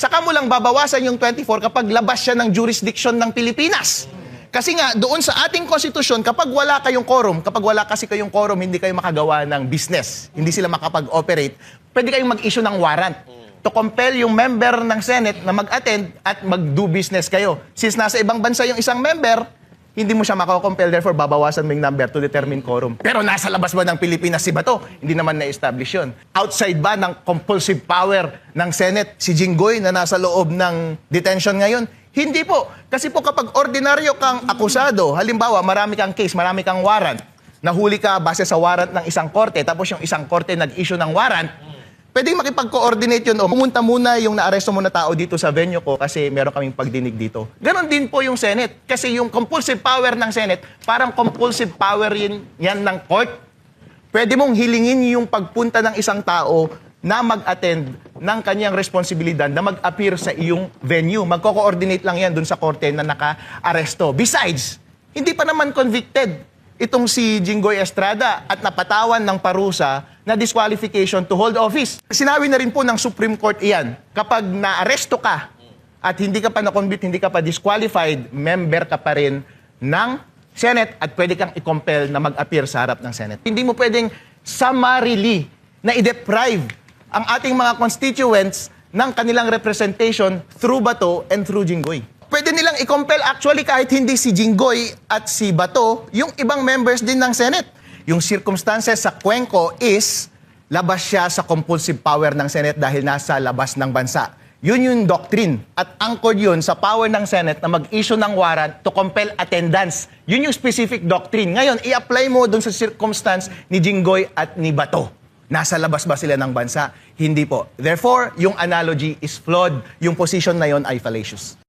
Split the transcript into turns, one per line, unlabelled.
Saka mo lang babawasan yung 24 kapag labas siya ng jurisdiction ng Pilipinas. Kasi nga, doon sa ating konstitusyon, kapag wala kayong quorum, hindi kayo makagawa ng business, hindi sila makapag-operate, pwede kayong mag-issue ng warrant to compel yung member ng Senate na mag-attend at mag-do business kayo. Since nasa ibang bansa yung isang member, hindi mo siya makakompel, therefore babawasan mo yung number to determine quorum. Pero nasa labas ba ng Pilipinas si Bato? Hindi naman na-establish yun. Outside ba ng compulsive power ng Senate si Jinggoy na nasa loob ng detention ngayon? Hindi po. Kasi po kapag ordinaryo kang akusado, halimbawa marami kang case, marami kang warrant, nahuli ka base sa warrant ng isang korte, tapos yung isang korte nag-issue ng warrant, pwedeng makipag-coordinate yun o pumunta muna yung naaresto mo na tao dito sa venue ko kasi meron kaming pagdinig dito. Ganon din po yung Senate. Kasi yung compulsive power ng Senate, parang compulsive power yan ng court. Pwede mong hilingin yung pagpunta ng isang tao na mag-attend ng kanyang responsibilidad na mag-appear sa iyong venue. Magko-coordinate lang yan dun sa korte na naka-aresto. Besides, hindi pa naman convicted itong si Jinggoy Estrada at napatawan ng parusa na disqualification to hold office. Sinabi na rin po ng Supreme Court iyan, kapag naaresto ka at hindi ka pa na-convict, hindi ka pa disqualified, member ka pa rin ng Senate at pwede kang i-compel na mag-appear sa harap ng Senate. Hindi mo pwedeng summarily na i-deprive ang ating mga constituents ng kanilang representation through Bato and through Jinggoy. Pwede nilang i-compel actually kahit hindi si Jinggoy at si Bato, yung ibang members din ng Senate. Yung circumstances sa Cuenco is labas siya sa compulsive power ng Senate dahil nasa labas ng bansa. Yun yung doctrine at anchored yun sa power ng Senate na mag-issue ng warrant to compel attendance. Yun yung specific doctrine. Ngayon, i-apply mo dun sa circumstance ni Jinggoy at ni Bato. Nasa labas ba sila ng bansa? Hindi po. Therefore, yung analogy is flawed. Yung position na yon ay fallacious.